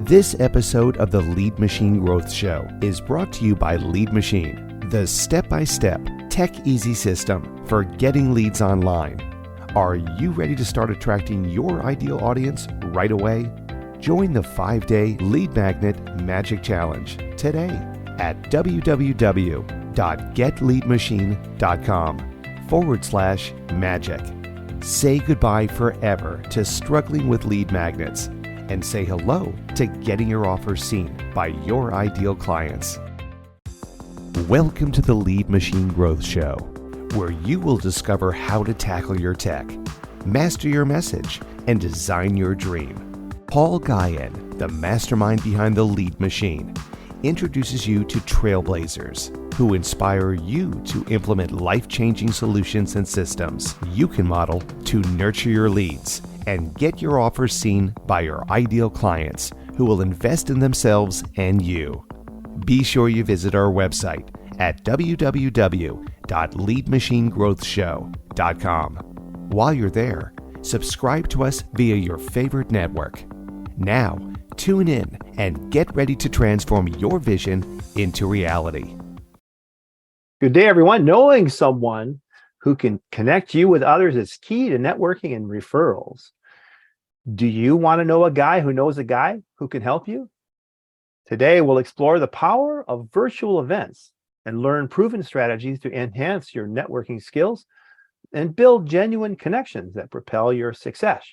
This episode of the Lead Machine Growth Show is brought to you by Lead Machine, the step-by-step, tech-easy system for getting leads online. Are you ready to start attracting your ideal audience right away? Join the 5-day Lead Magnet Magic Challenge today at www.getleadmachine.com/magic. Say goodbye forever to struggling with lead magnets and say hello to getting your offers seen by your ideal clients. Welcome to the Lead Machine Growth Show, where you will discover how to tackle your tech, master your message, and design your dream. Paul Guyan, the mastermind behind the Lead Machine, introduces you to trailblazers who inspire you to implement life-changing solutions and systems you can model to nurture your leads and get your offers seen by your ideal clients who will invest in themselves and you. Be sure you visit our website at www.leadmachinegrowthshow.com. While you're there, subscribe to us via your favorite network. Now, tune in and get ready to transform your vision into reality. Good day, everyone. Knowing someone who can connect you with others is key to networking and referrals. Do you want to know a guy who knows a guy who can help you? Today, we'll explore the power of virtual events and learn proven strategies to enhance your networking skills and build genuine connections that propel your success.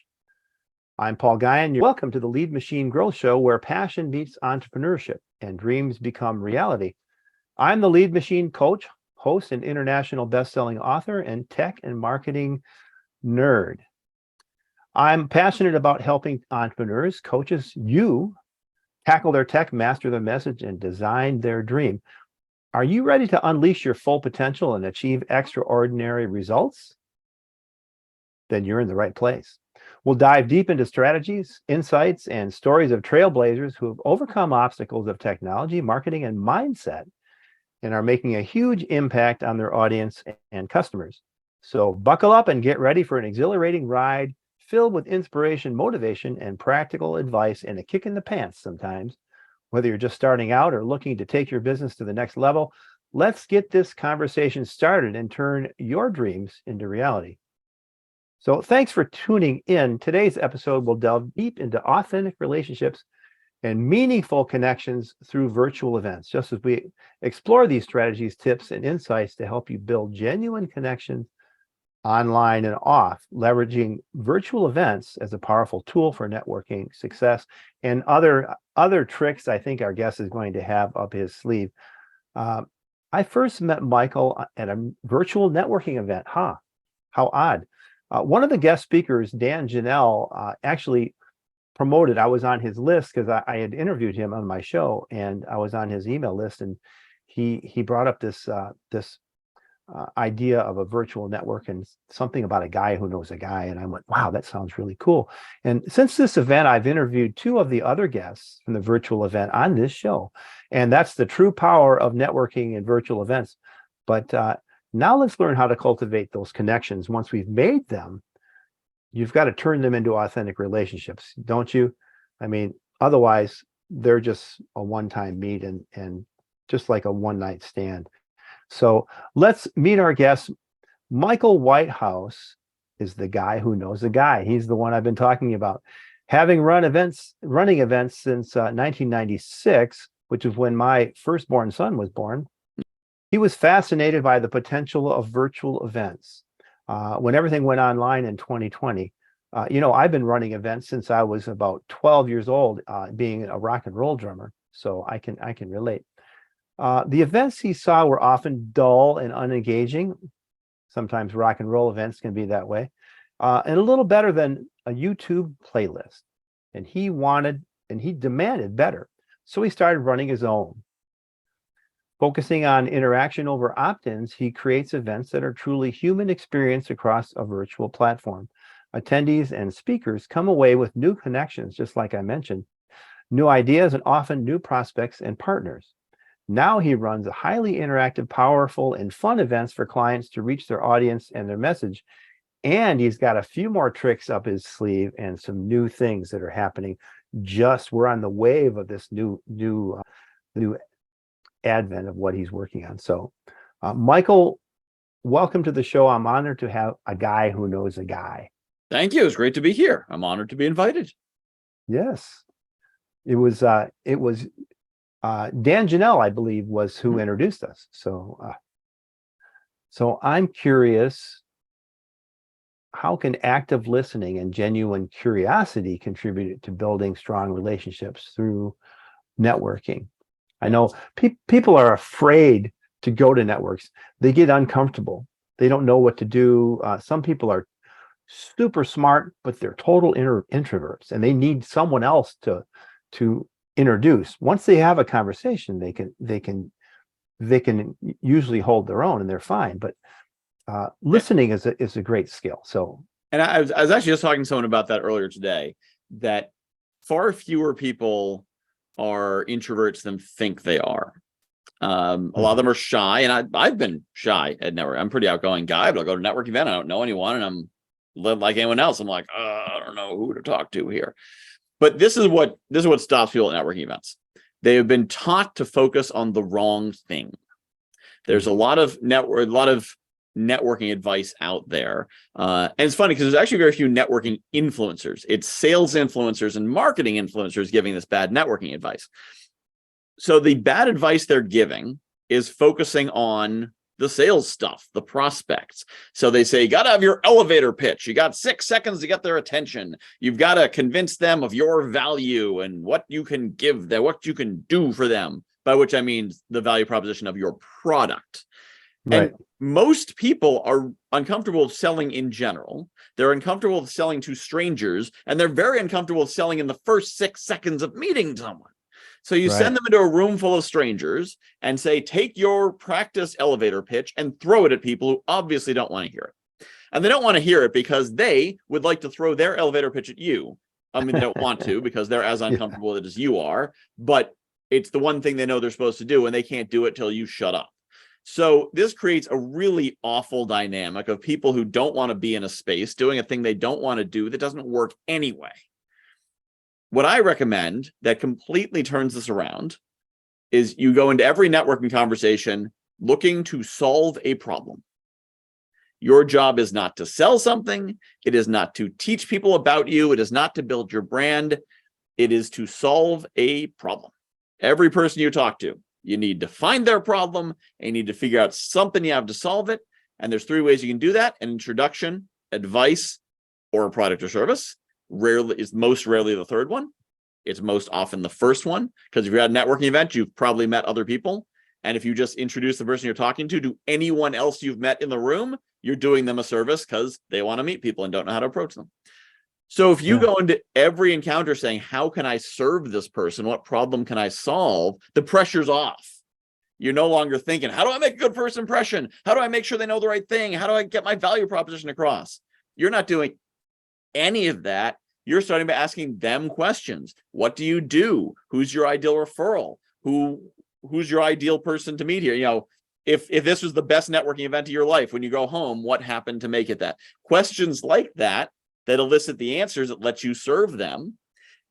I'm Paul Guyan. Welcome to the Lead Machine Growth Show, where passion meets entrepreneurship and dreams become reality. I'm the Lead Machine coach, host, and international best-selling author and tech and marketing nerd. I'm passionate about helping entrepreneurs, coaches, you tackle their tech, master their message, and design their dream. Are you ready to unleash your full potential and achieve extraordinary results? Then you're in the right place. We'll dive deep into strategies, insights, and stories of trailblazers who have overcome obstacles of technology, marketing, and mindset and are making a huge impact on their audience and customers. So buckle up and get ready for an exhilarating ride filled with inspiration, motivation, and practical advice, and a kick in the pants sometimes. Whether you're just starting out or looking to take your business to the next level, let's get this conversation started and turn your dreams into reality. So thanks for tuning in. Today's episode will delve deep into authentic relationships and meaningful connections through virtual events, just as we explore these strategies, tips, and insights to help you build genuine connections online and off, leveraging virtual events as a powerful tool for networking success and other tricks I think our guest is going to have up his sleeve. I first met Michael at a virtual networking event. How odd. One of the guest speakers, Dan Janelle, actually promoted. I was on his list because I had interviewed him on my show, and I was on his email list, and he brought up this idea of a virtual network and something about a guy who knows a guy. And I went, wow, that sounds really cool. And since this event, I've interviewed two of the other guests from the virtual event on this show. And that's the true power of networking and virtual events. But now let's learn how to cultivate those connections. Once we've made them, you've got to turn them into authentic relationships, don't you? I mean, otherwise, they're just a one-time meet and just like a one-night stand. So let's meet our guest. Michael Whitehouse is the guy who knows a guy. He's the one I've been talking about. Having running events since 1996, which is when my firstborn son was born, he was fascinated by the potential of virtual events. When everything went online in 2020, I've been running events since I was about 12 years old, being a rock and roll drummer, so I can relate. The events he saw were often dull and unengaging. Sometimes rock and roll events can be that way, and a little better than a YouTube playlist. And he demanded better. So he started running his own. Focusing on interaction over opt-ins, he creates events that are truly human experience across a virtual platform. Attendees and speakers come away with new connections, just like I mentioned, new ideas, and often new prospects and partners. Now he runs a highly interactive, powerful, and fun events for clients to reach their audience and their message. And he's got a few more tricks up his sleeve and some new things that are happening. we're on the wave of this new advent of what he's working on. So, Michael, welcome to the show. I'm honored to have a guy who knows a guy. Thank you. It's great to be here. I'm honored to be invited. Yes, it was Dan Janelle, I believe, was who introduced us. So, so I'm curious, how can active listening and genuine curiosity contribute to building strong relationships through networking? I know people are afraid to go to networks. They get uncomfortable. They don't know what to do. Some people are super smart, but they're total introverts, and they need someone else to introduce. Once they have a conversation, they can usually hold their own, and they're fine. But listening is a great skill. So, and I was actually just talking to someone about that earlier today, that far fewer people are introverts than think they are. A lot of them are shy, and I've been shy at network. I'm a pretty outgoing guy, but I'll go to a network event, I don't know anyone, and I'm live like anyone else. I'm like, I don't know who to talk to here. But this is what stops people at networking events. They have been taught to focus on the wrong thing. There's a lot of networking advice out there. And it's funny because there's actually very few networking influencers. It's sales influencers and marketing influencers giving this bad networking advice. So the bad advice they're giving is focusing on the sales stuff, the prospects. So they say, you got to have your elevator pitch. You got 6 seconds to get their attention. You've got to convince them of your value and what you can give them, what you can do for them, by which I mean the value proposition of your product. Right. And most people are uncomfortable selling in general. They're uncomfortable selling to strangers, and they're very uncomfortable selling in the first 6 seconds of meeting someone. So you send them into a room full of strangers and say, take your practice elevator pitch and throw it at people who obviously don't want to hear it. And they don't want to hear it because they would like to throw their elevator pitch at you. I mean, they don't want to because they're as uncomfortable with it as you are, but it's the one thing they know they're supposed to do, and they can't do it till you shut up. So this creates a really awful dynamic of people who don't want to be in a space doing a thing they don't want to do that doesn't work anyway. What I recommend that completely turns this around is you go into every networking conversation looking to solve a problem. Your job is not to sell something. It is not to teach people about you. It is not to build your brand. It is to solve a problem. Every person you talk to, you need to find their problem, and you need to figure out something you have to solve it. And there's 3 ways you can do that: an introduction, advice, or a product or service. Most rarely the third one. It's most often the first one, because if you're at a networking event, you've probably met other people. And if you just introduce the person you're talking to anyone else you've met in the room, you're doing them a service because they want to meet people and don't know how to approach them. So if you go into every encounter saying, how can I serve this person? What problem can I solve? The pressure's off. You're no longer thinking, how do I make a good first impression? How do I make sure they know the right thing? How do I get my value proposition across? You're not doing any of that. You're starting by asking them questions. What do you do? Who's your ideal referral? Who's your ideal person to meet here? You know, if this was the best networking event of your life, when you go home, what happened to make it that? Questions like that elicit the answers that let you serve them.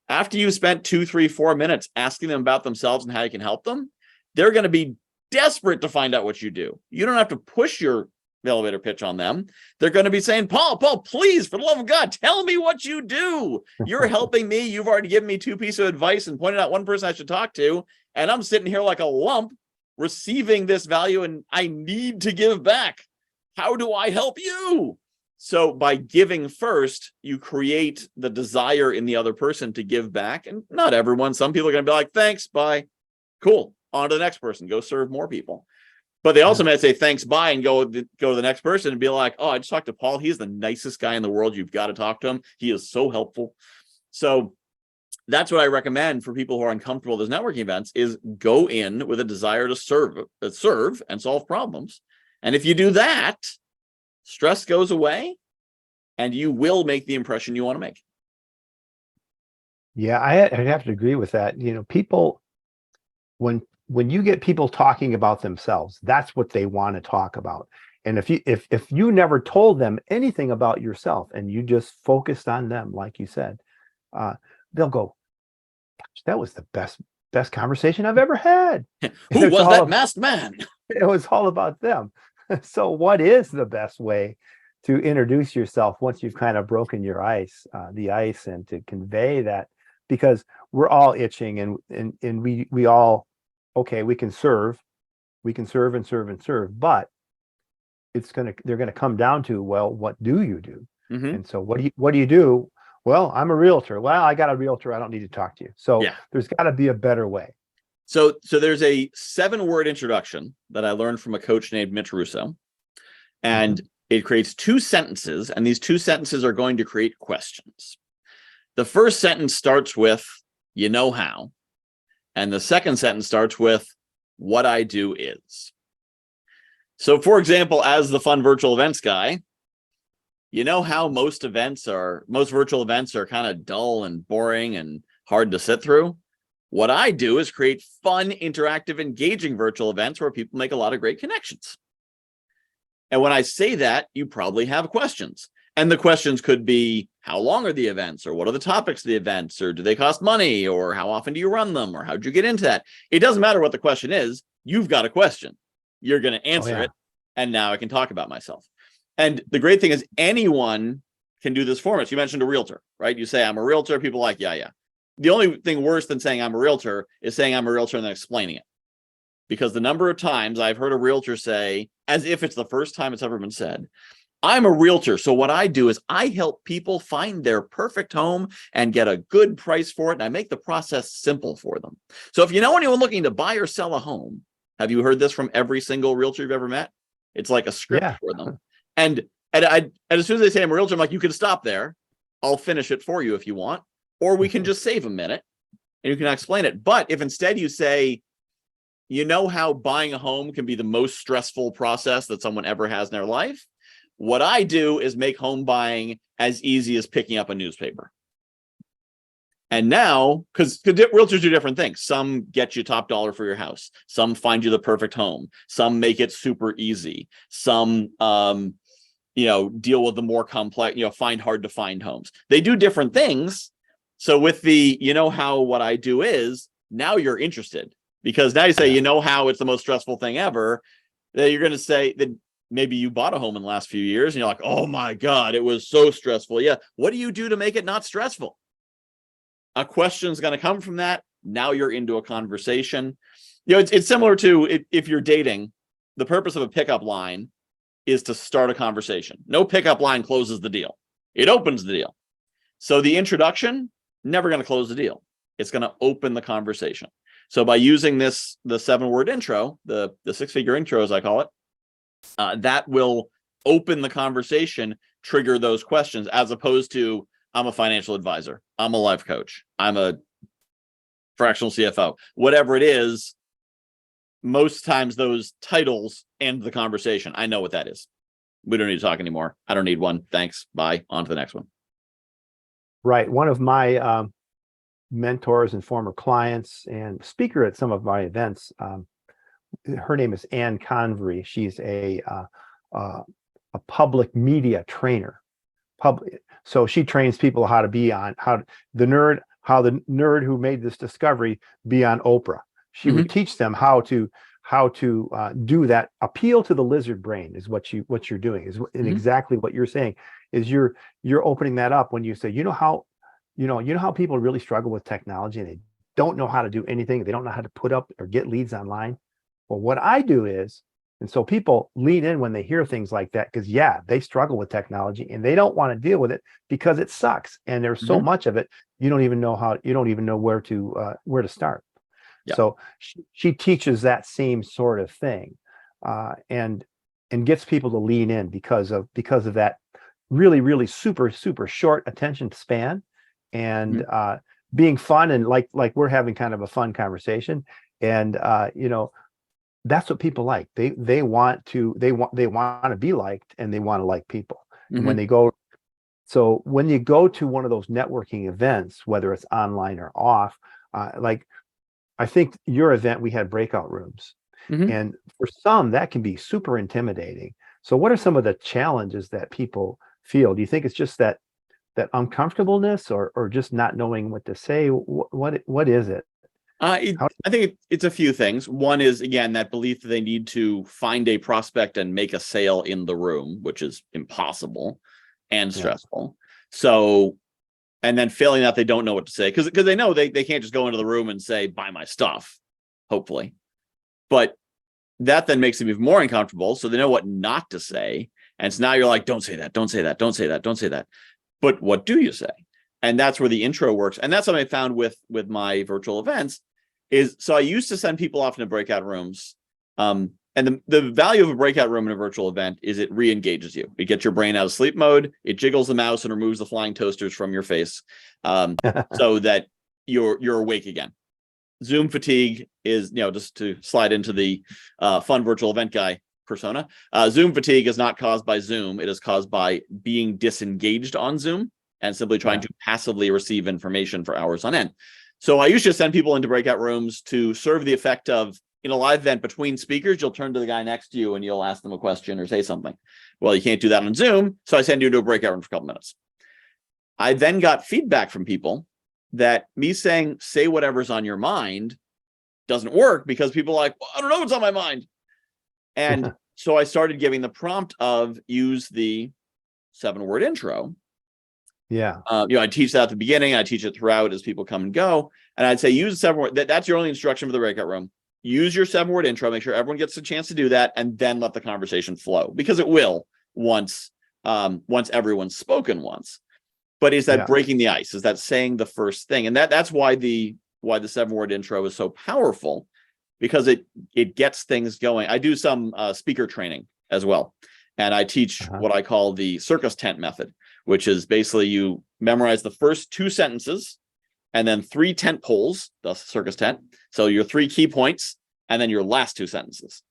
After you spent 2, 3, 4 minutes asking them about themselves and how you can help them, they're going to be desperate to find out what you do. You don't have to push your elevator pitch on them. They're going to be saying, Paul, please, for the love of God, tell me what you do. You're helping me. You've already given me 2 pieces of advice and pointed out one person I should talk to. And I'm sitting here like a lump receiving this value, and I need to give back. How do I help you? So by giving first, you create the desire in the other person to give back. And not everyone. Some people are going to be like, thanks, bye. Cool. On to the next person. Go serve more people. But they also might say thanks, bye, and go to the next person and be like, oh, I just talked to Paul. He's the nicest guy in the world. You've got to talk to him. He is so helpful. So that's what I recommend for people who are uncomfortable with those networking events, is go in with a desire to serve and solve problems. And if you do that, stress goes away and you will make the impression you want to make. Yeah, I'd have to agree with that. You know, people, when you get people talking about themselves, that's what they want to talk about. And if you never told them anything about yourself and you just focused on them, like you said, they'll go, that was the best conversation I've ever had. Who was that masked man? It was all about them. So what is the best way to introduce yourself once you've kind of broken your the ice, and to convey that? Because we're all itching, and we all, okay, we can serve and serve, but they're gonna come down to, well, what do you do? Mhm. And so what do you do? Well, I'm a realtor. Well, I got a realtor. I don't need to talk to you. So Yeah. there's got to be a better way. So there's a 7-word introduction that I learned from a coach named Mitch Russo, and it creates 2 sentences, and these 2 sentences are going to create questions. The first sentence starts with, you know how, and the second sentence starts with, what I do is. So, for example, as the fun virtual events guy, you know how most virtual events are kind of dull and boring and hard to sit through? What I do is create fun, interactive, engaging virtual events where people make a lot of great connections. And when I say that, you probably have questions. And the questions could be, how long are the events? Or what are the topics of the events? Or do they cost money? Or how often do you run them? Or how'd you get into that? It doesn't matter what the question is. You've got a question. You're going to answer it. And now I can talk about myself. And the great thing is anyone can do this format. So you mentioned a realtor, right? You say, I'm a realtor. People are like, yeah. The only thing worse than saying I'm a realtor is saying I'm a realtor and then explaining it. Because the number of times I've heard a realtor say, as if it's the first time it's ever been said, I'm a realtor. So what I do is I help people find their perfect home and get a good price for it. And I make the process simple for them. So if you know anyone looking to buy or sell a home, have you heard this from every single realtor you've ever met? It's like a script for them. And as soon as they say I'm a realtor, I'm like, you can stop there. I'll finish it for you if you want. Or we can just save a minute and you can explain it. But if instead you say, you know how buying a home can be the most stressful process that someone ever has in their life? What I do is make home buying as easy as picking up a newspaper. And now, because realtors do different things. Some get you top dollar for your house. Some find you the perfect home. Some make it super easy. Some, deal with the more complex, find hard to find homes. They do different things. So with the, what I do is, now you're interested. Because now you say, how it's the most stressful thing ever, that you're going to say that maybe you bought a home in the last few years and you're like, oh my God, it was so stressful. Yeah. What do you do to make it not stressful? A question is going to come from that. Now you're into a conversation. It's similar to if you're dating, the purpose of a pickup line is to start a conversation. No pickup line closes the deal. It opens the deal. So the introduction, never going to close the deal. It's going to open the conversation. So by using the 7-word intro, the 6-figure intro, as I call it, that will open the conversation, trigger those questions, as opposed to, I'm a financial advisor, I'm a life coach, I'm a fractional CFO, whatever it is. Most times those titles end the conversation. I know what that is. We don't need to talk anymore. I don't need one. Thanks. Bye. On to the next one. Right. One of my mentors and former clients and speaker at some of my events, her name is Ann Convery. She's a public media trainer. So she trains people how to be on the nerd who made this discovery be on Oprah. She would teach them how to do that. Appeal to the lizard brain is what you're doing, is and exactly what you're saying is you're opening that up when you say, how people really struggle with technology and they don't know how to do anything. They don't know how to put up or get leads online. Well, what I do is, and so people lean in when they hear things like that, because they struggle with technology and they don't want to deal with it because it sucks. And there's so much of it, you don't even know where to start. Yeah. So she teaches that same sort of thing, and gets people to lean in because of that really, really super, super short attention span, and being fun, and like we're having kind of a fun conversation, and that's what people like. They want to be liked, and they want to like people. And when you go to one of those networking events, whether it's online or off, I think your event, we had breakout rooms, and for some that can be super intimidating. So what are some of the challenges that people feel? Do you think it's just that that uncomfortableness or just not knowing what to say? What is it? I think it's a few things. One is, again, that belief that they need to find a prospect and make a sale in the room, which is impossible and stressful. So, and then failing that, they don't know what to say because they know they can't just go into the room and say, buy my stuff, hopefully. But that then makes them even more uncomfortable. So they know what not to say. And so now you're like, don't say that, don't say that, don't say that, don't say that. But what do you say? And that's where the intro works. And that's what I found with my virtual events is, so I used to send people off into breakout rooms. And the value of a breakout room in a virtual event is it re-engages you. It gets your brain out of sleep mode. It jiggles the mouse and removes the flying toasters from your face so that you're awake again. Zoom fatigue is, just to slide into the fun virtual event guy persona. Zoom fatigue is not caused by Zoom. It is caused by being disengaged on Zoom and simply trying to passively receive information for hours on end. So I usually send people into breakout rooms to serve the effect of, in a live event between speakers, you'll turn to the guy next to you and you'll ask them a question or say something. Well, you can't do that on Zoom, so I send you to a breakout room for a couple minutes. I then got feedback from people that me saying, say whatever's on your mind doesn't work because people are like, well, I don't know what's on my mind. And so I started giving the prompt of use the 7-word intro. Yeah. I teach that at the beginning. I teach it throughout as people come and go. And I'd say use 7-word. That's your only instruction for the breakout room. Use your 7-word intro. Make sure everyone gets a chance to do that, and then let the conversation flow because it will once everyone's spoken once. But is that breaking the ice? Is that saying the first thing? And that's why the 7-word intro is so powerful, because it gets things going. I do some speaker training as well, and I teach what I call the Circus Tent method, which is basically you memorize the first 2 sentences and then 3 tent poles, thus Circus Tent. So your 3 key points and then your last 2 sentences.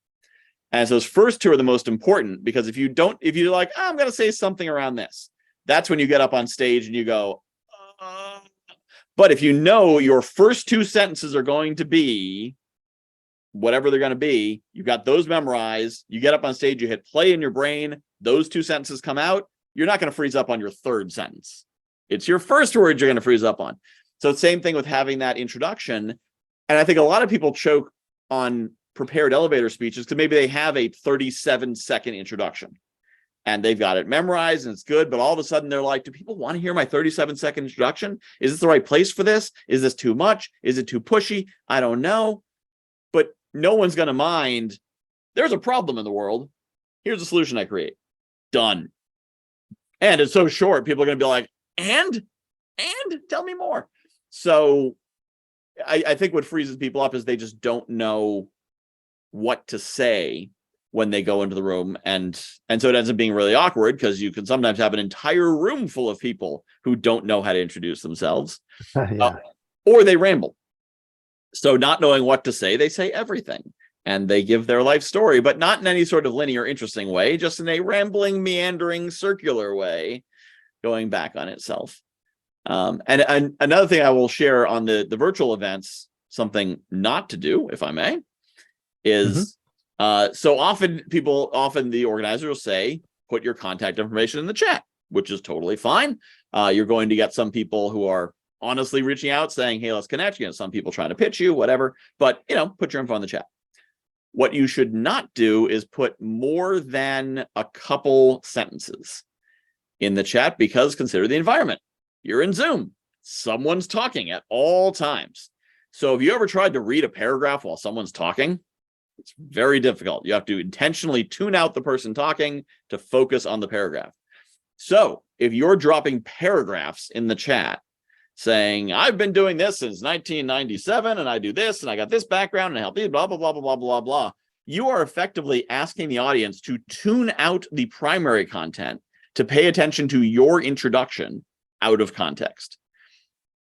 And so those first 2 are the most important, because if you're like, I'm going to say something around this, that's when you get up on stage and you go, but if you know your first 2 sentences are going to be whatever they're going to be, you got those memorized, you get up on stage, you hit play in your brain, those 2 sentences come out, you're not going to freeze up on your 3rd sentence. It's your first word you're going to freeze up on. So same thing with having that introduction. And I think a lot of people choke on prepared elevator speeches because maybe they have a 37-second introduction and they've got it memorized and it's good. But all of a sudden they're like, do people want to hear my 37-second introduction? Is this the right place for this? Is this too much? Is it too pushy? I don't know. But no one's going to mind. There's a problem in the world. Here's a solution I create. Done. And it's so short, people are going to be like, and tell me more. So I think what freezes people up is they just don't know what to say when they go into the room. And so it ends up being really awkward because you can sometimes have an entire room full of people who don't know how to introduce themselves or they ramble. So not knowing what to say, they say everything. And they give their life story, but not in any sort of linear, interesting way, just in a rambling, meandering, circular way, going back on itself. And another thing I will share on the virtual events, something not to do, if I may, is so often the organizer will say, put your contact information in the chat, which is totally fine. You're going to get some people who are honestly reaching out saying, hey, let's connect. Some people trying to pitch you, whatever, but put your info in the chat. What you should not do is put more than a couple sentences in the chat, because consider the environment. You're in Zoom. Someone's talking at all times. So if you ever tried to read a paragraph while someone's talking, it's very difficult. You have to intentionally tune out the person talking to focus on the paragraph. So if you're dropping paragraphs in the chat saying, I've been doing this since 1997, and I do this, and I got this background, and I help you, blah, blah, blah, blah, blah, blah, blah. You are effectively asking the audience to tune out the primary content to pay attention to your introduction out of context.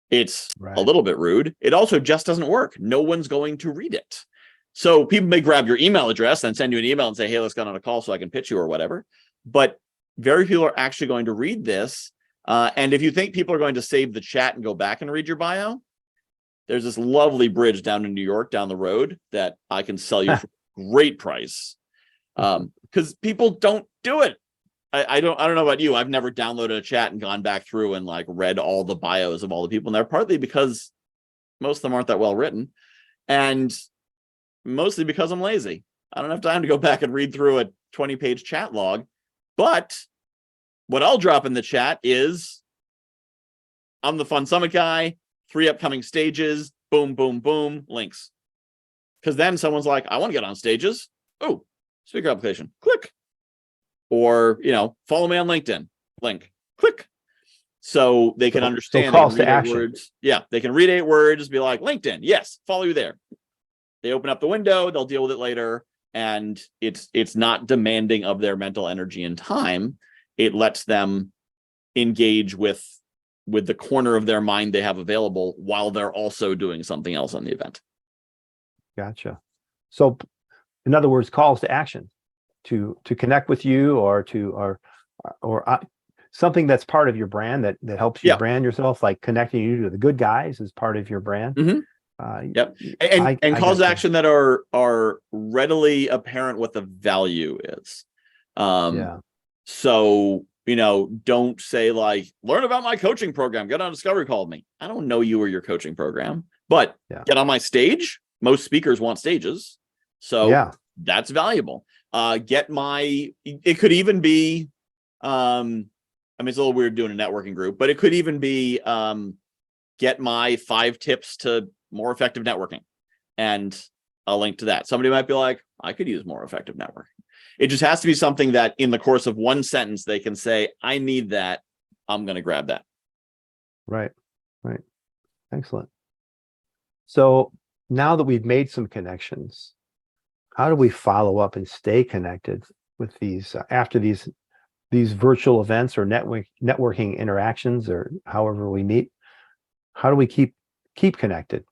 It's a little bit rude. It also just doesn't work. No one's going to read it. So people may grab your email address and send you an email and say, hey, let's get on a call so I can pitch you or whatever. But very few are actually going to read this. And if you think people are going to save the chat and go back and read your bio, there's this lovely bridge down in New York down the road that I can sell you for a great price. Because people don't do it. I don't know about you. I've never downloaded a chat and gone back through and like read all the bios of all the people in there, partly because most of them aren't that well written, and mostly because I'm lazy. I don't have time to go back and read through a 20-page chat log. But what I'll drop in the chat is, I'm the Fun Summit guy, 3 upcoming stages, boom, boom, boom, links. Because then someone's like, I want to get on stages. Oh, speaker application, click. Or, follow me on LinkedIn, link, click. So they can understand. So calls to action. Words. Yeah, they can read 8 words, be like, LinkedIn, yes, follow you there. They open up the window, they'll deal with it later. And it's not demanding of their mental energy and time. It lets them engage with the corner of their mind they have available while they're also doing something else on the event. Gotcha. So in other words, calls to action to connect with you, or something that's part of your brand that helps you brand yourself, like connecting you to the good guys is part of your brand. Yep. And calls to action that are readily apparent what the value is. So, don't say like, learn about my coaching program, get on Discovery Call with me. I don't know you or your coaching program, but get on my stage. Most speakers want stages. So that's valuable. It could even be, it's a little weird doing a networking group, but it could even be, get my 5 tips to more effective networking, and a link to that. Somebody might be like, I could use more effective networking. It just has to be something that in the course of one sentence, they can say, I need that. I'm going to grab that. Right. Excellent. So now that we've made some connections, how do we follow up and stay connected with these after these virtual events or networking interactions, or however we meet? How do we keep connected?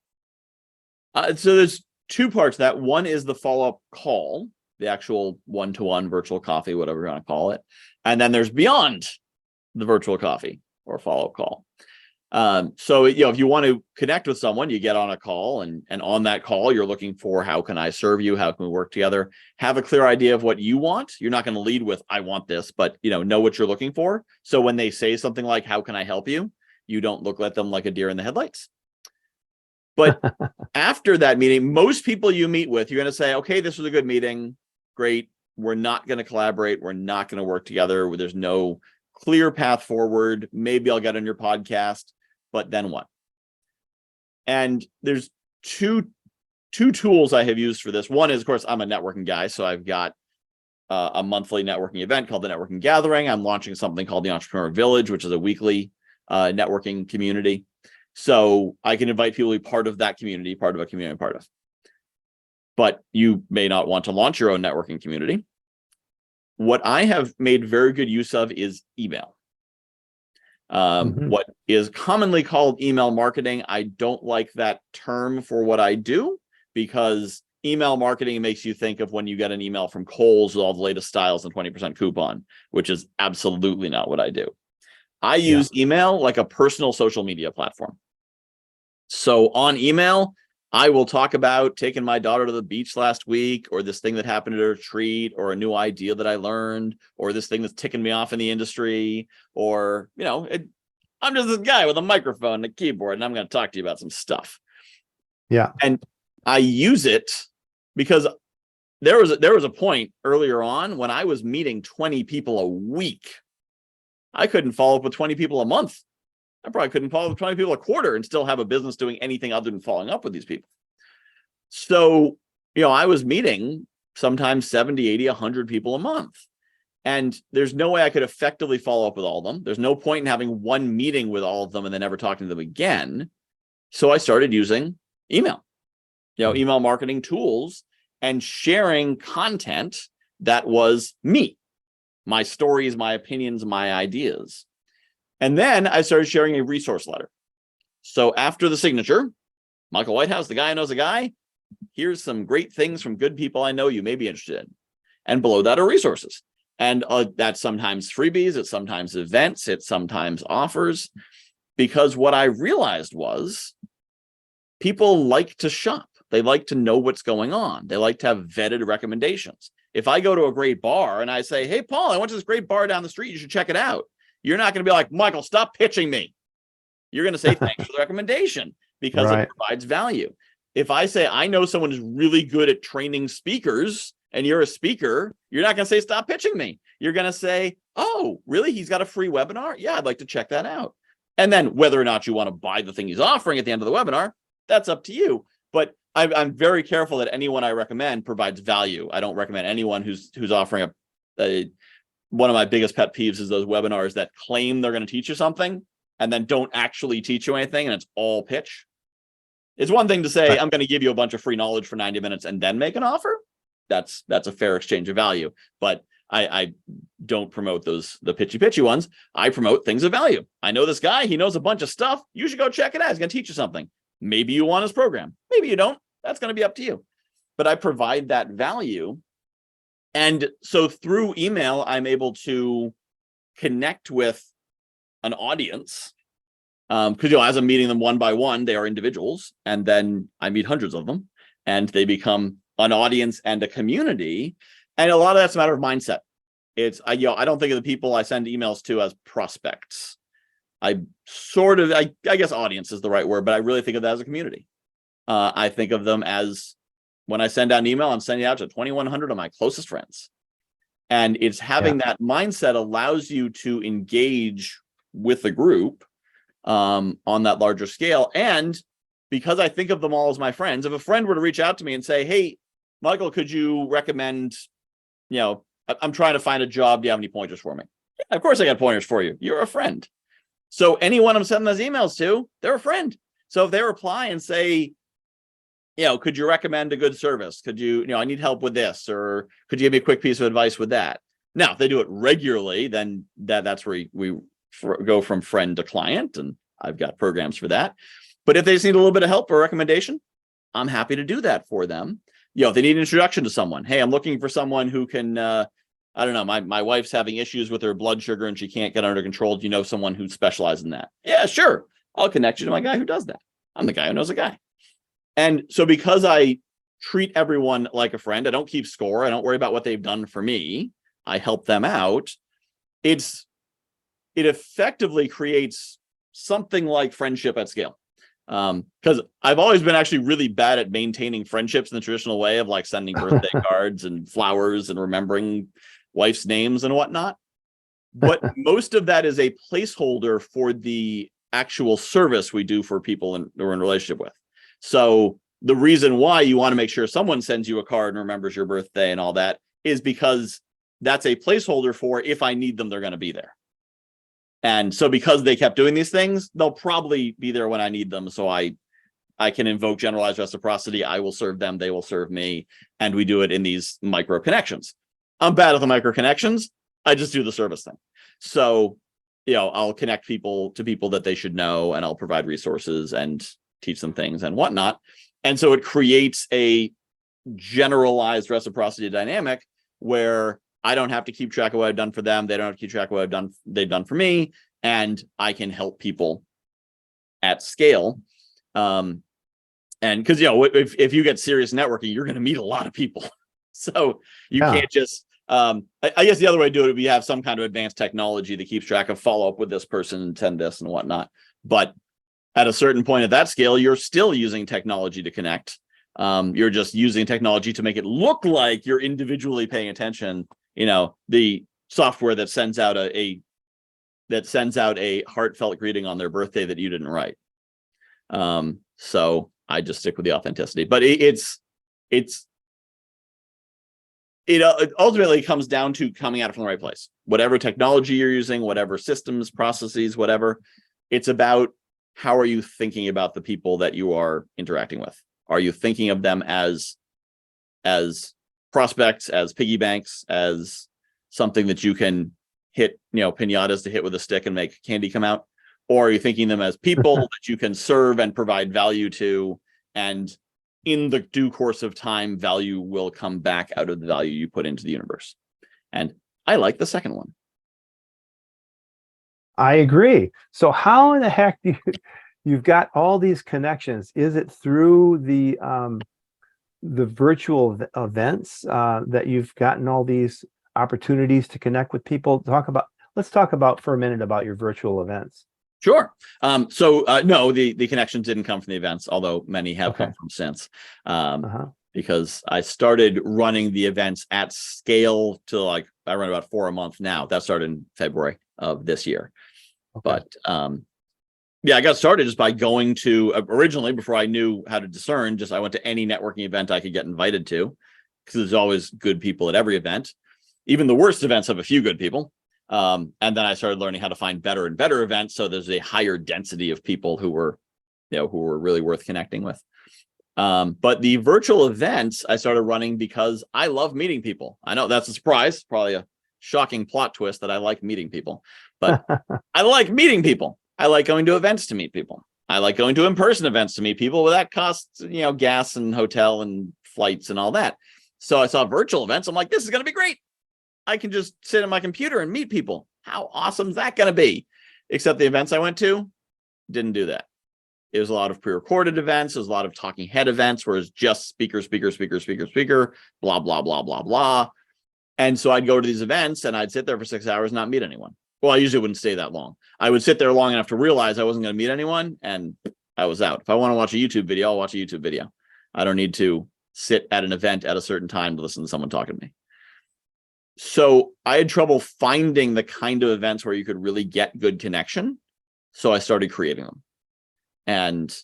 So there's 2 parts to that. One is the follow-up call, the actual one-to-one virtual coffee, whatever you want to call it. And then there's beyond the virtual coffee or follow-up call. So, if you want to connect with someone, you get on a call, and on that call, you're looking for, how can I serve you? How can we work together? Have a clear idea of what you want. You're not going to lead with, I want this, but, know what you're looking for. So when they say something like, how can I help you? You don't look at them like a deer in the headlights. But after that meeting, most people you meet with, you're going to say, okay, this was a good meeting. Great. We're not going to collaborate. We're not going to work together. There's no clear path forward. Maybe I'll get on your podcast, but then what? And there's two tools I have used for this. One is, of course, I'm a networking guy. So I've got a monthly networking event called the Networking Gathering. I'm launching something called the Entrepreneur Village, which is a weekly networking community. So I can invite people to be part of that community, part of a community I'm part of. But you may not want to launch your own networking community. What I have made very good use of is email. What is commonly called email marketing. I don't like that term for what I do, because email marketing makes you think of when you get an email from Kohl's with all the latest styles and 20% coupon, which is absolutely not what I do. I use email like a personal social media platform. So on email, I will talk about taking my daughter to the beach last week, or this thing that happened at a retreat, or a new idea that I learned, or this thing that's ticking me off in the industry, or, I'm just this guy with a microphone and a keyboard, and I'm going to talk to you about some stuff. Yeah. And I use it because there was a point earlier on when I was meeting 20 people a week. I couldn't follow up with 20 people a month. I probably couldn't follow up with 20 people a quarter and still have a business doing anything other than following up with these people. So, I was meeting sometimes 70, 80, 100 people a month. And there's no way I could effectively follow up with all of them. There's no point in having one meeting with all of them and then never talking to them again. So I started using email, email marketing tools, and sharing content that was me, my stories, my opinions, my ideas. And then I started sharing a resource letter. So after the signature, Michael Whitehouse, the guy who knows a guy, here's some great things from good people I know you may be interested in. And below that are resources. And that's sometimes freebies, it's sometimes events, it's sometimes offers. Because what I realized was people like to shop. They like to know what's going on. They like to have vetted recommendations. If I go to a great bar and I say, hey, Paul, I went to this great bar down the street, you should check it out. You're not going to be like, Michael, stop pitching me. You're going to say thanks for the recommendation because it provides value. If I say, I know someone who's really good at training speakers and you're a speaker, you're not going to say, stop pitching me. You're going to say, oh, really? He's got a free webinar? Yeah, I'd like to check that out. And then whether or not you want to buy the thing he's offering at the end of the webinar, that's up to you. But I'm very careful that anyone I recommend provides value. I don't recommend anyone who's offering one of my biggest pet peeves is those webinars that claim they're going to teach you something and then don't actually teach you anything, and it's all pitch. It's one thing to say, I'm going to give you a bunch of free knowledge for 90 minutes and then make an offer. That's a fair exchange of value. But I don't promote the pitchy ones. I promote things of value. I know this guy, he knows a bunch of stuff. You should go check it out. He's going to teach you something. Maybe you want his program. Maybe you don't. That's going to be up to you. But I provide that value. And so through email, I'm able to connect with an audience. Because as I'm meeting them one by one, they are individuals. And then I meet hundreds of them and they become an audience and a community. And a lot of that's a matter of mindset. I don't think of the people I send emails to as prospects. I guess audience is the right word, but I really think of that as a community. I think of them as, when I send out an email, I'm sending it out to 2,100 of my closest friends. And it's having that mindset allows you to engage with the group on that larger scale. And because I think of them all as my friends, if a friend were to reach out to me and say, hey, Michael, could you recommend, I'm trying to find a job. Do you have any pointers for me? Yeah, of course I got pointers for you. You're a friend. So anyone I'm sending those emails to, they're a friend. So if they reply and say, could you recommend a good service? Could you, I need help with this, or could you give me a quick piece of advice with that? Now, if they do it regularly, then that's where we go from friend to client, and I've got programs for that. But if they just need a little bit of help or recommendation, I'm happy to do that for them. If they need an introduction to someone, hey, I'm looking for someone who can, I don't know, my wife's having issues with her blood sugar and she can't get under control. Do you know someone who specializes in that? Yeah, sure. I'll connect you to my guy who does that. I'm the guy who knows a guy. And so because I treat everyone like a friend, I don't keep score. I don't worry about what they've done for me. I help them out. It effectively creates something like friendship at scale. Because I've always been actually really bad at maintaining friendships in the traditional way of like sending birthday cards and flowers and remembering wife's names and whatnot. But most of that is a placeholder for the actual service we do for people we're in a relationship with. So the reason why you want to make sure someone sends you a card and remembers your birthday and all that is because that's a placeholder for, if I need them, they're going to be there. And so because they kept doing these things, they'll probably be there when I need them. So I can invoke generalized reciprocity. I will serve them. They will serve me. And we do it in these micro connections. I'm bad at the micro connections. I just do the service thing. So, I'll connect people to people that they should know, and I'll provide resources and teach them things and whatnot. And so it creates a generalized reciprocity dynamic where I don't have to keep track of what I've done for them. They don't have to keep track of what they've done for me. And I can help people at scale. And because, if you get serious networking, you're going to meet a lot of people. So you can't just, I guess the other way to do it would be have some kind of advanced technology that keeps track of follow up with this person and send this and whatnot. But at a certain point at that scale, you're still using technology to connect. You're just using technology to make it look like you're individually paying attention. The software that sends out a heartfelt greeting on their birthday that you didn't write. So I just stick with the authenticity. But it ultimately comes down to coming at it from the right place. Whatever technology you're using, whatever systems, processes, whatever, it's about how are you thinking about the people that you are interacting with? Are you thinking of them as prospects, as piggy banks, as something that you can hit, pinatas to hit with a stick and make candy come out? Or are you thinking them as people that you can serve and provide value to? And in the due course of time, value will come back out of the value you put into the universe. And I like the second one. I agree. So how in the heck you've got all these connections? Is it through the the virtual events that you've gotten all these opportunities to connect with people. Let's talk about for a minute about your virtual events. Sure. No, the connections didn't come from the events, although many have come from since. Because I started running the events at scale to I run about 4 a month now. That started in February of this year. But I got started just by going to originally, before I knew how to discern, I went to any networking event I could get invited to, because there's always good people at every event. Even the worst events have a few good people. And then I started learning how to find better and better events. So there's a higher density of people who were really worth connecting with. But the virtual events I started running because I love meeting people. I know that's a surprise, probably a shocking plot twist that I like meeting people, but I like meeting people. I like going to events to meet people. I like going to in-person events to meet people. Well, that costs, gas and hotel and flights and all that. So I saw virtual events. I'm like, this is going to be great. I can just sit on my computer and meet people. How awesome is that going to be? Except the events I went to didn't do that. It was a lot of pre-recorded events. It was a lot of talking head events where it's just speaker, blah, blah, blah, blah, blah. And so I'd go to these events and I'd sit there for 6 hours and not meet anyone. Well, I usually wouldn't stay that long. I would sit there long enough to realize I wasn't going to meet anyone, and I was out. If I want to watch a YouTube video, I'll watch a YouTube video. I don't need to sit at an event at a certain time to listen to someone talking to me. So I had trouble finding the kind of events where you could really get good connection. So I started creating them. And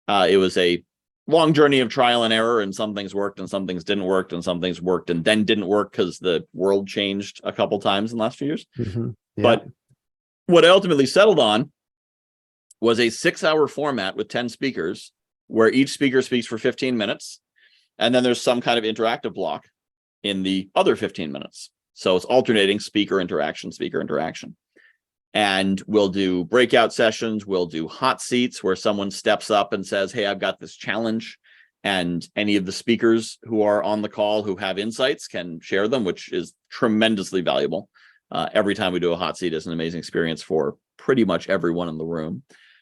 it was a long journey of trial and error, and some things worked and some things didn't work, and some things worked and then didn't work because the world changed a couple times in the last few years. But what I ultimately settled on was a 6-hour format with 10 speakers, where each speaker speaks for 15 minutes. And then there's some kind of interactive block in the other 15 minutes. So it's alternating speaker interaction. And we'll do breakout sessions. We'll do hot seats where someone steps up and says, hey, I've got this challenge. And any of the speakers who are on the call who have insights can share them, which is tremendously valuable. Every time we do a hot seat is an amazing experience for pretty much everyone in the room.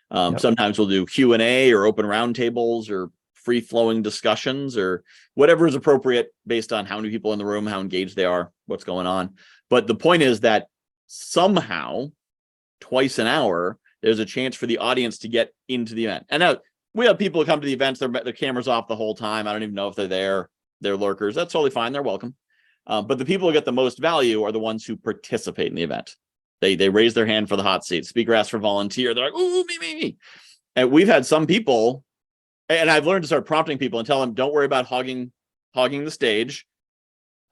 Sometimes we'll do Q&A or open roundtables or free-flowing discussions or whatever is appropriate based on how many people in the room, how engaged they are, what's going on. But the point is that somehow, twice an hour, there's a chance for the audience to get into the event. And now we have people who come to the events, their cameras off the whole time. I don't even know if they're there. They're lurkers. That's totally fine. They're welcome. But the people who get the most value are the ones who participate in the event. They raise their hand for the hot seat. Speaker asks for volunteer. They're like, ooh, me. And we've had some people, and I've learned to start prompting people and tell them, don't worry about hogging the stage.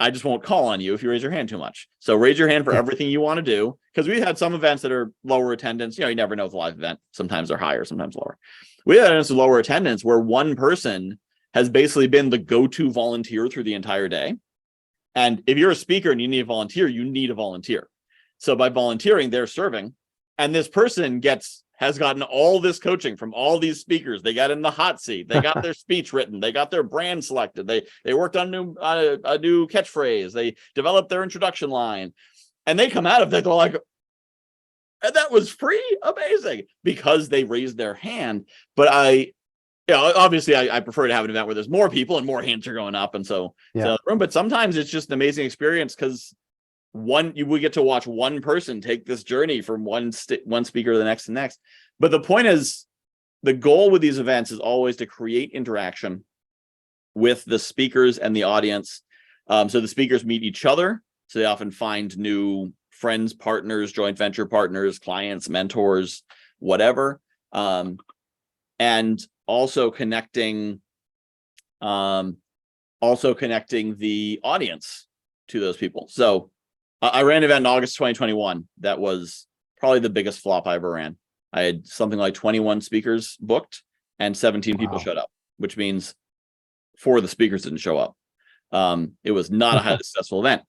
I just won't call on you if you raise your hand too much. So raise your hand for everything you want to do. Because we've had some events that are lower attendance. You never know with a live event. Sometimes they're higher, sometimes lower. We had events with lower attendance where one person has basically been the go-to volunteer through the entire day. And if you're a speaker and you need a volunteer, you need a volunteer. So by volunteering, they're serving. And this person has gotten all this coaching from all these speakers. They got in the hot seat. They got their speech written. They got their brand selected. They worked on a new catchphrase. They developed their introduction line. And they come out of it, they're like, and that was free? Amazing. Because they raised their hand. But obviously I prefer to have an event where there's more people and more hands are going up. And so, but sometimes it's just an amazing experience because we get to watch one person take this journey from one speaker to the next and next. But the point is, the goal with these events is always to create interaction with the speakers and the audience. So the speakers meet each other. So they often find new friends, partners, joint venture partners, clients, mentors, whatever. And also connecting the audience to those people. So I ran an event in August 2021 that was probably the biggest flop I ever ran. I had something like 21 speakers booked and 17 people showed up, which means 4 of the speakers didn't show up. It was not a highly successful event.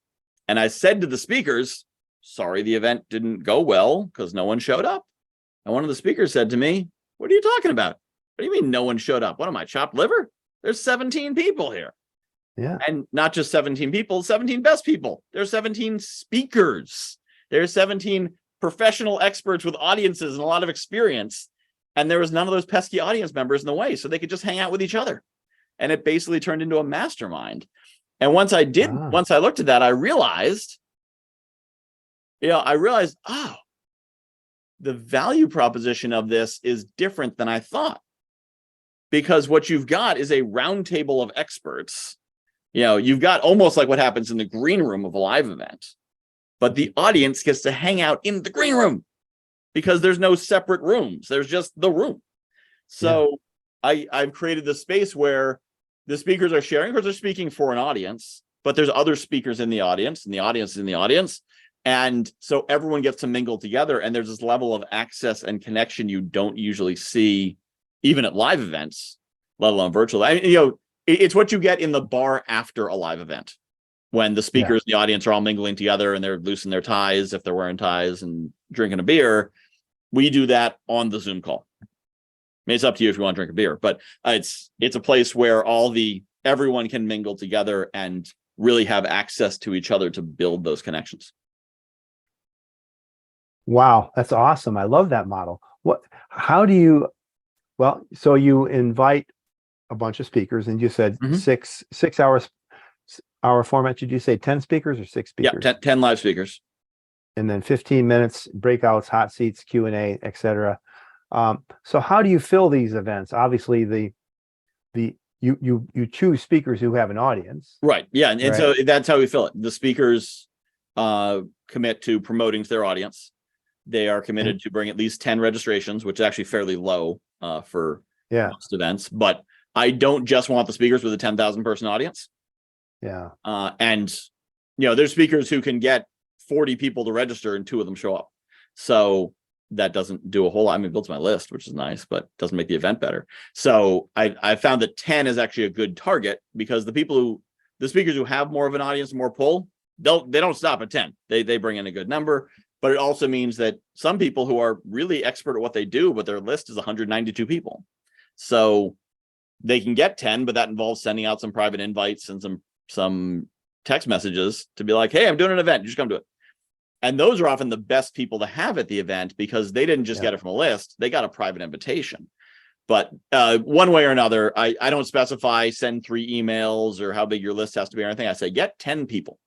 And I said to the speakers, sorry, the event didn't go well because no one showed up. And one of the speakers said to me, what are you talking about? What do you mean no one showed up? What am I, chopped liver? There's 17 people here. Yeah. And not just 17 people, 17 best people. There's 17 speakers. There's 17 professional experts with audiences and a lot of experience. And there was none of those pesky audience members in the way. So they could just hang out with each other. and it basically turned into a mastermind. And once I looked at that, I realized, oh, the value proposition of this is different than I thought. Because what you've got is a round table of experts. You've got almost like what happens in the green room of a live event, but the audience gets to hang out in the green room because there's no separate rooms. There's just the room. So I've created this space where the speakers are sharing, because they're speaking for an audience, but there's other speakers in the audience, and the audience is in the audience. And so everyone gets to mingle together, and there's this level of access and connection you don't usually see even at live events, let alone virtual. It's what you get in the bar after a live event, when the speakers in the audience are all mingling together and they're loosening their ties if they're wearing ties and drinking a beer. We do that on the Zoom call. I mean, it's up to you if you want to drink a beer, but it's a place where everyone can mingle together and really have access to each other to build those connections. Wow, that's awesome. I love that model. So you invite a bunch of speakers, and you said 6 hour format. Did you say 10 speakers or 6 speakers? Yeah, 10 live speakers. And then 15 minutes, breakouts, hot seats, Q&A, etc. So how do you fill these events? Obviously, you choose speakers who have an audience. Right. Yeah. And so that's how we fill it. The speakers commit to promoting to their audience. They are committed to bring at least 10 registrations, which is actually fairly low for most events. But I don't just want the speakers with a 10,000 person audience. Yeah. And there's speakers who can get 40 people to register and 2 of them show up. So that doesn't do a whole lot. I mean, it builds my list, which is nice, but doesn't make the event better. So I found that 10 is actually a good target, because the speakers who have more of an audience, more pull, they don't stop at 10. They bring in a good number. But it also means that some people who are really expert at what they do, but their list is 192 people. So they can get 10, but that involves sending out some private invites and some text messages to be like, hey, I'm doing an event, just come to it. And those are often the best people to have at the event, because they didn't just get it from a list, they got a private invitation. But one way or another, I don't specify send 3 emails or how big your list has to be or anything. I say get 10 people.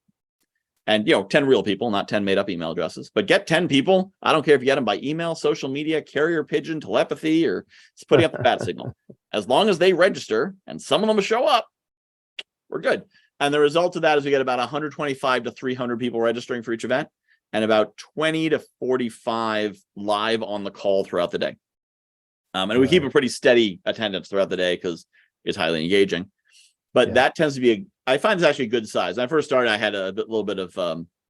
And 10 real people, not 10 made up email addresses, but get 10 people. I don't care if you get them by email, social media, carrier pigeon, telepathy, or just putting up the bat signal. As long as they register and some of them show up, we're good. And the result of that is we get about 125 to 300 people registering for each event, and about 20 to 45 live on the call throughout the day. And we keep a pretty steady attendance throughout the day because it's highly engaging. But that tends to be I find it's actually a good size. When I first started, I had a little bit of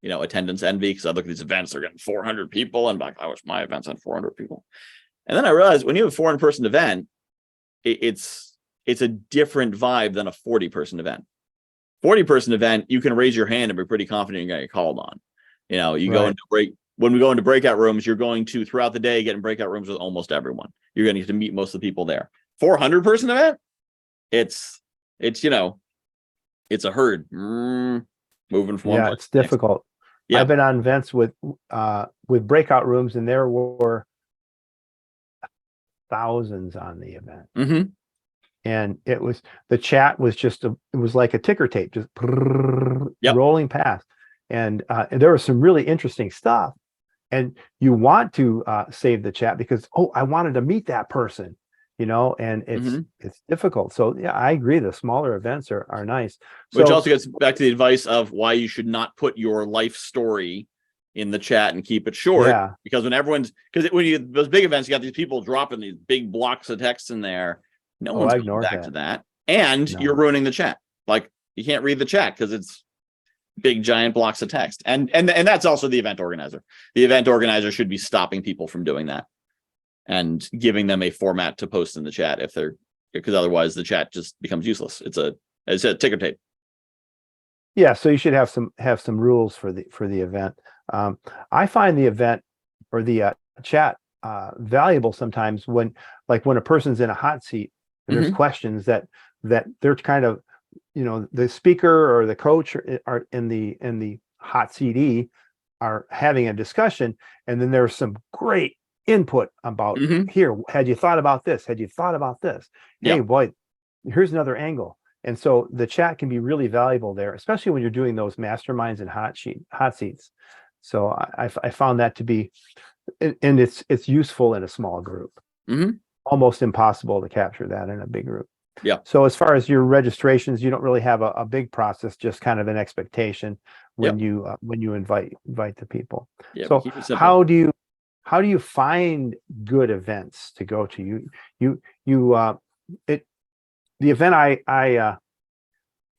attendance envy, because I look at these events, they're getting 400 people, and I'm like, I wish my events had 400 people. And then I realized when you have a 400-person event, it's a different vibe than a 40-person event. 40-person event, you can raise your hand and be pretty confident you're going to get called on. Go into when we go into breakout rooms, you're going to throughout the day get in breakout rooms with almost everyone. You're going to get to meet most of the people there. 400-person event, it's a herd moving from one place. It's difficult. Yeah. I've been on events with breakout rooms, and there were thousands on the event. And the chat was it was like a ticker tape, just rolling past. And there was some really interesting stuff, and you want to save the chat because, I wanted to meet that person. And it's difficult. So I agree. The smaller events are nice. Which also gets back to the advice of why you should not put your life story in the chat and keep it short. Yeah. Because when you those big events, you got these people dropping these big blocks of text in there. No one's going back to that. And you're ruining the chat. Like, you can't read the chat because it's big giant blocks of text. And that's also the event organizer. The event organizer should be stopping people from doing that and giving them a format to post in the chat because otherwise the chat just becomes useless. It's a ticker tape. Yeah, so you should have some rules for the event. I find the event or the chat valuable sometimes when a person's in a hot seat and there's questions that they're kind of, the speaker or the coach are in the hot seat are having a discussion, and then there's some great input about here, had you thought about this, hey boy, here's another angle. And so the chat can be really valuable there, especially when you're doing those masterminds and hot seats. So I found that to be, and it's useful in a small group. Mhm. Almost impossible to capture that in a big group. Yeah. So as far as your registrations, you don't really have a big process, just kind of an expectation when Yep. you invite the people. Yeah, So keep it simple. how do you find good events to go to? The event I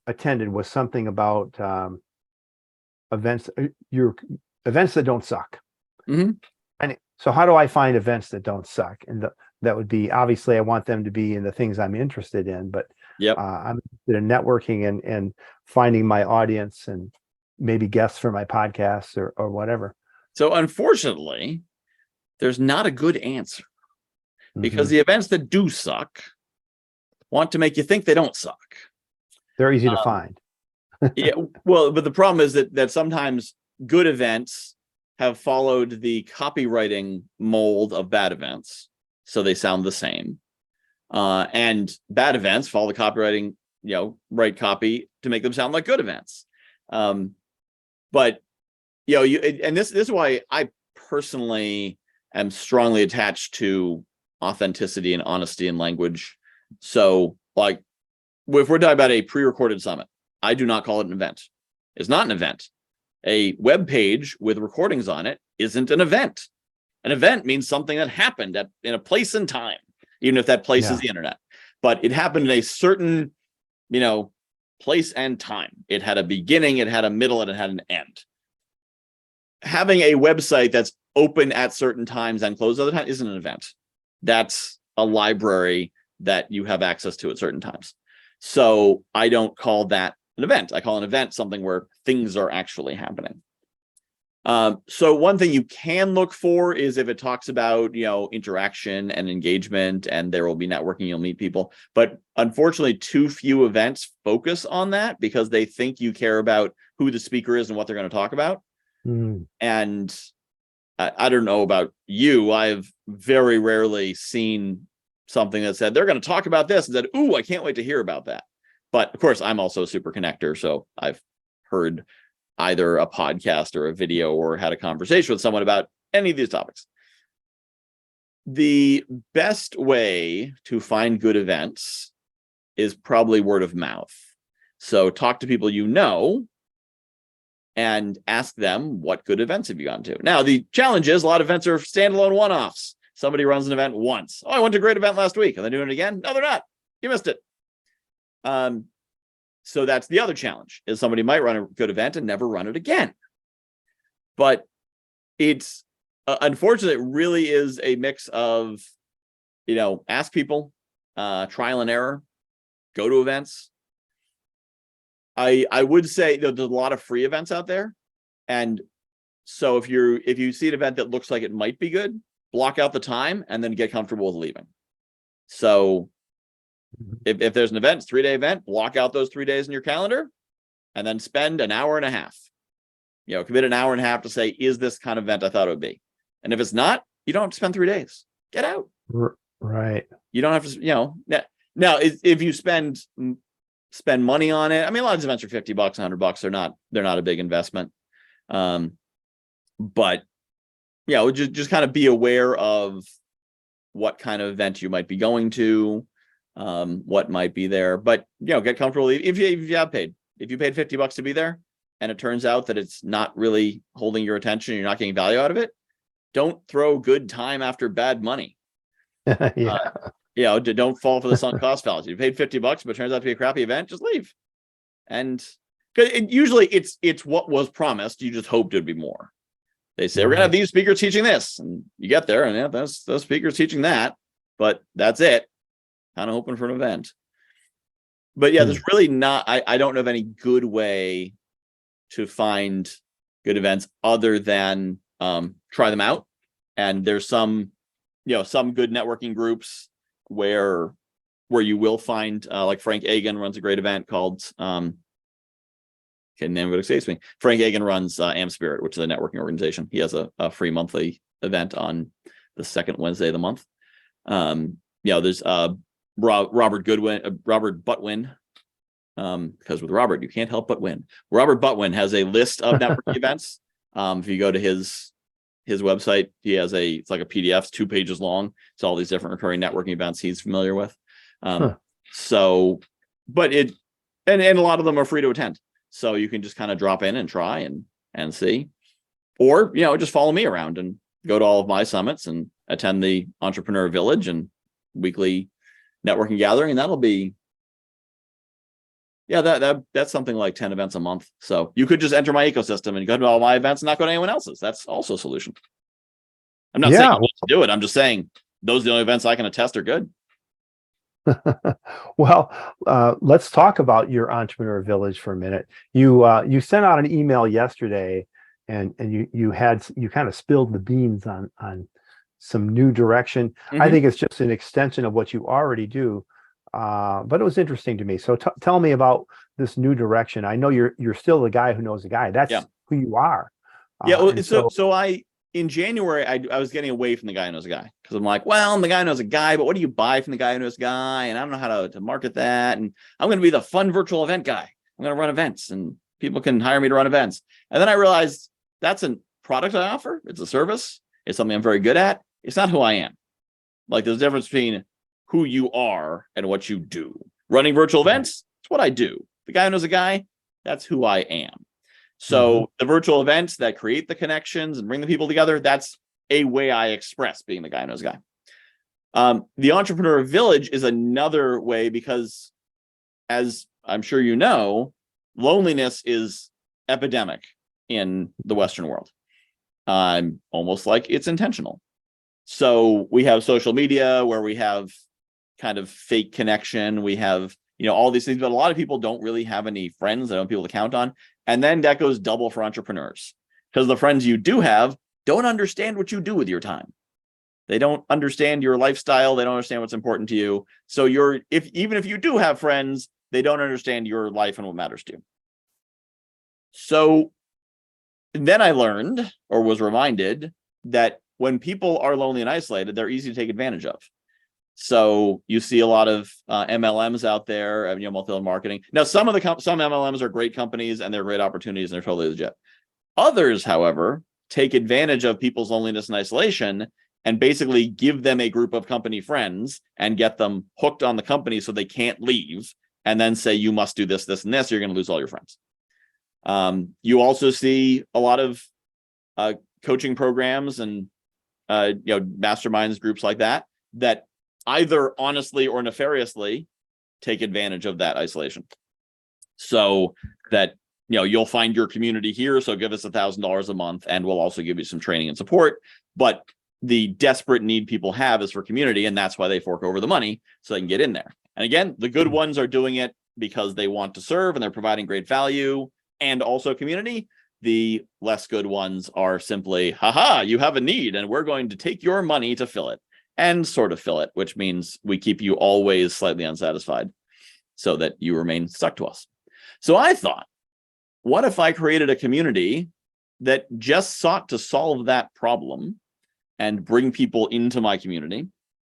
attended was something about events that don't suck. Mhm. And so how do I find events that don't suck? And that would be, obviously I want them to be in the things I'm interested in, but Yep. I'm interested in networking and finding my audience and maybe guests for my podcasts or whatever. So unfortunately, there's not a good answer, because Mhm. the events that do suck want to make you think they don't suck. They're easy to find. Yeah, well, but the problem is that sometimes good events have followed the copywriting mold of bad events, so they sound the same. And bad events follow the copywriting, write copy to make them sound like good events. But and this is why I personally am strongly attached to authenticity and honesty in language. So, like, if we're talking about a pre-recorded summit, I do not call it an event. It's not an event. A web page with recordings on it isn't an event. An event means something that happened in a place and time, even if that place is the internet. But it happened in a certain, place and time. It had a beginning, it had a middle, and it had an end. Having a website that's open at certain times and closed other times isn't an event. That's a library that you have access to at certain times. So I don't call that an event. I call an event something where things are actually happening. So one thing you can look for is if it talks about, interaction and engagement, and there will be networking, you'll meet people. But unfortunately, too few events focus on that because they think you care about who the speaker is and what they're going to talk about. And I don't know about you. I've very rarely seen something that said they're going to talk about this and said, "Ooh, I can't wait to hear about that." But of course, I'm also a super connector, so I've heard either a podcast or a video or had a conversation with someone about any of these topics. The best way to find good events is probably word of mouth. So talk to people you know and ask them, what good events have you gone to? Now, the challenge is a lot of events are standalone one-offs. Somebody runs an event once. Oh, I went to a great event last week. Are they doing it again? No, they're not. You missed it. So that's the other challenge, is somebody might run a good event and never run it again. But it's unfortunately, it really is a mix of, ask people, trial and error, go to events. I would say there's a lot of free events out there. And so if you see an event that looks like it might be good, block out the time and then get comfortable with leaving. So if there's an event, 3-day event, block out those 3 days in your calendar and then spend an hour and a half. Commit an hour and a half to say, is this kind of event I thought it would be? And if it's not, you don't have to spend 3 days. Get out. Right. You don't have to, now if you spend money on it. I mean, a lot of these events are $50, $100. They're not a big investment. But just kind of be aware of what kind of event you might be going to, what might be there. But get comfortable if you have paid. If you paid $50 to be there, and it turns out that it's not really holding your attention, you're not getting value out of it, don't throw good time after bad money. Don't fall for the sunk cost fallacy. You paid $50, but it turns out to be a crappy event, just leave. And usually it's what was promised. You just hoped it'd be more. They say, we're going to have these speakers teaching this. And you get there, and those speakers teaching that. But that's it. Kind of hoping for an event. But there's really not, I don't know of any good way to find good events other than try them out. And there's some good networking groups where you will find, like Frank Agan runs a great event called, name would escape me. Frank Agan runs Am Spirit, which is a networking organization. He has a free monthly event on the second Wednesday of the month. There's Robert Butwin. Because with Robert, you can't help but win. Robert Butwin has a list of networking events. If you go to his website, he has it's like a PDF, it's 2 pages long. It's all these different recurring networking events he's familiar with. So, but and a lot of them are free to attend. So you can just kind of drop in and try and see, or, just follow me around and go to all of my summits and attend the Entrepreneur Village and weekly networking gathering. And that'll be, that's something like 10 events a month. So you could just enter my ecosystem and go to all my events and not go to anyone else's. That's also a solution. I'm not saying you need to do it. I'm just saying those are the only events I can attest are good. Well, let's talk about your Entrepreneur Village for a minute. You sent out an email yesterday, and you kind of spilled the beans on some new direction. Mm-hmm. I think it's just an extension of what you already do, but it was interesting to me. So tell me about this new direction. I know you're still the guy who knows the guy. That's who you are. In January, I was getting away from the guy who knows a guy, because I'm like, well, the guy knows a guy, but what do you buy from the guy who knows a guy? And I don't know how to market that. And I'm going to be the fun virtual event guy. I'm going to run events and people can hire me to run events. And then I realized that's a product I offer. It's a service. It's something I'm very good at. It's not who I am. Like, there's a difference between who you are and what you do. Running virtual events, it's what I do. The guy who knows a guy, that's who I am. So the virtual events that create the connections and bring the people together, that's a way I express being the guy who knows a guy. The Entrepreneur Village is another way, because, as I'm sure you know, loneliness is epidemic in the Western world. Almost like it's intentional. So we have social media where we have kind of fake connection. We have, all these things, but a lot of people don't really have any friends. They don't have people to count on. And then that goes double for entrepreneurs, because the friends you do have don't understand what you do with your time. They don't understand your lifestyle. They don't understand what's important to you. So even if you do have friends, they don't understand your life and what matters to you. So then I learned, or was reminded, that when people are lonely and isolated, they're easy to take advantage of. So you see a lot of MLMs out there, multi-level marketing. Now, some MLMs are great companies and they're great opportunities and they're totally legit. Others, however, take advantage of people's loneliness and isolation and basically give them a group of company friends and get them hooked on the company so they can't leave, and then say, you must do this, this, and this, or you're going to lose all your friends. You also see a lot of coaching programs and masterminds, groups like that either honestly or nefariously take advantage of that isolation. So that, you'll find your community here. So give us $1,000 a month and we'll also give you some training and support. But the desperate need people have is for community. And that's why they fork over the money so they can get in there. And again, the good ones are doing it because they want to serve and they're providing great value and also community. The less good ones are simply, haha, you have a need and we're going to take your money to fill it. And sort of fill it, which means we keep you always slightly unsatisfied so that you remain stuck to us. So I thought, what if I created a community that just sought to solve that problem and bring people into my community?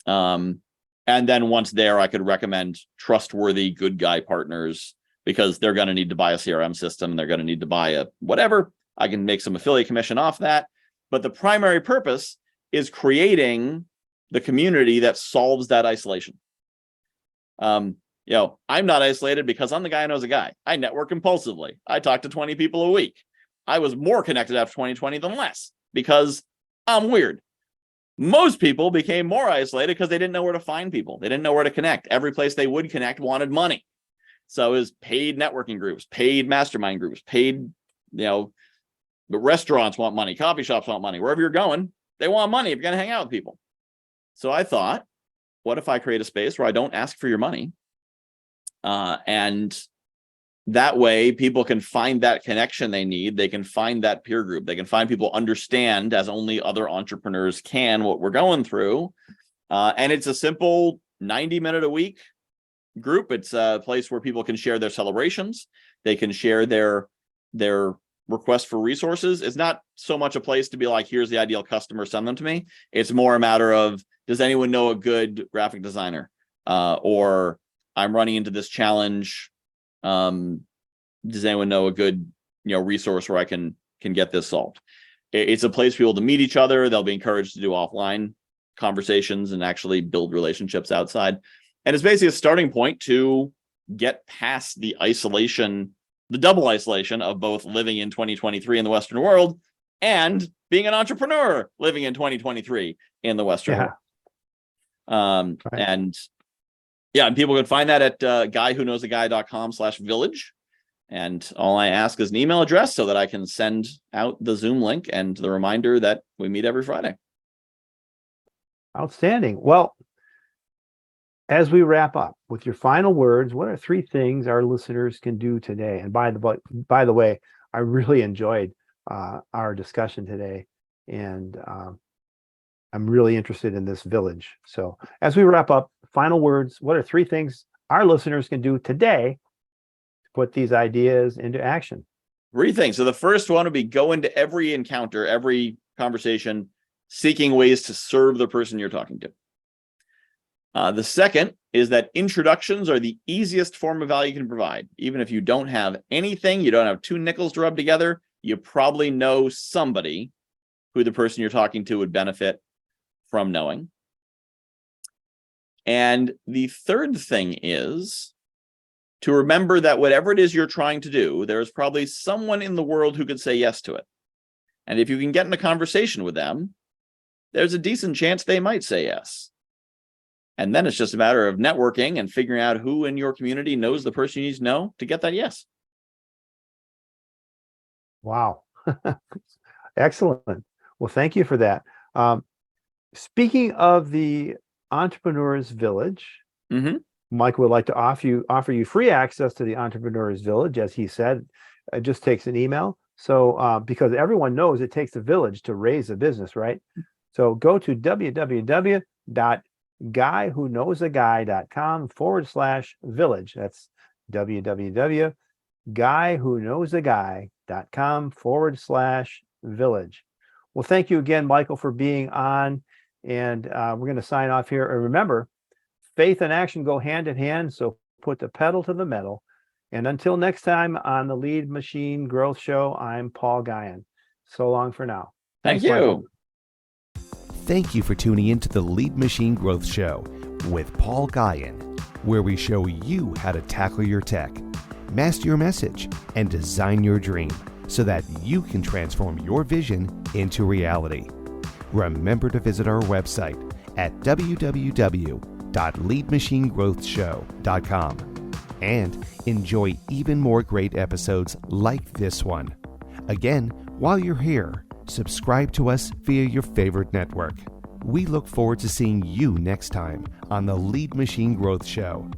And then once there, I could recommend trustworthy, good guy partners, because they're going to need to buy a CRM system. They're going to need to buy a whatever. I can make some affiliate commission off that. But the primary purpose is creating the community that solves that isolation. I'm not isolated because I'm the guy who knows a guy. I network impulsively. I talk to 20 people a week. I was more connected after 2020 than less because I'm weird. Most people became more isolated because they didn't know where to find people. They didn't know where to connect. Every place they would connect wanted money. So it was paid networking groups, paid mastermind groups, paid, the restaurants want money, coffee shops want money. Wherever you're going, they want money if you're going to hang out with people. So I thought, what if I create a space where I don't ask for your money? And that way people can find that connection they need. They can find that peer group. They can find people understand, as only other entrepreneurs can, what we're going through. And it's a simple 90-minute a week group. It's a place where people can share their celebrations. They can share their request for resources. It's not so much a place to be like, here's the ideal customer, send them to me. It's more a matter of, does anyone know a good graphic designer? or I'm running into this challenge. Does anyone know a good, resource where I can get this solved? It's a place for people to meet each other. They'll be encouraged to do offline conversations and actually build relationships outside. And it's basically a starting point to get past the isolation, the double isolation of both living in 2023 in the Western world and being an entrepreneur living in 2023 in the Western world. Right. And people can find that at guywhoknowsaguy.com/village. And all I ask is an email address so that I can send out the Zoom link and the reminder that we meet every Friday. Outstanding. Well, as we wrap up with your final words, what are 3 things our listeners can do today? And by the way, I really enjoyed our discussion today, and I'm really interested in this village. So as we wrap up, final words, what are 3 things our listeners can do today to put these ideas into action? 3 things. So the first one would be go into every encounter, every conversation, seeking ways to serve the person you're talking to. The second is that introductions are the easiest form of value you can provide. Even if you don't have anything, you don't have 2 nickels to rub together, you probably know somebody who the person you're talking to would benefit from knowing. And the third thing is to remember that whatever it is you're trying to do, there's probably someone in the world who could say yes to it. And if you can get in a conversation with them, there's a decent chance they might say yes. And then it's just a matter of networking and figuring out who in your community knows the person you need to know to get that yes. Wow. Excellent. Well, thank you for that. Speaking of the Entrepreneurs Village, Mike would like to offer you free access to the Entrepreneurs Village. As he said, it just takes an email. So because everyone knows it takes a village to raise a business, right? So go to www.guywhoknowsaguy.com/village. That's www.guywhoknowsaguy.com/village. Well, thank you again, Michael, for being on. And we're going to sign off here. And remember, faith and action go hand in hand. So put the pedal to the metal. And until next time on the Lead Machine Growth Show, I'm Paul Guyon. So long for now. Thank you. Michael. Thank you for tuning in to the Lead Machine Growth Show with Paul Guyon, where we show you how to tackle your tech, master your message, and design your dream so that you can transform your vision into reality. Remember to visit our website at www.leadmachinegrowthshow.com and enjoy even more great episodes like this one. Again, while you're here, subscribe to us via your favorite network. We look forward to seeing you next time on the Lead Machine Growth Show.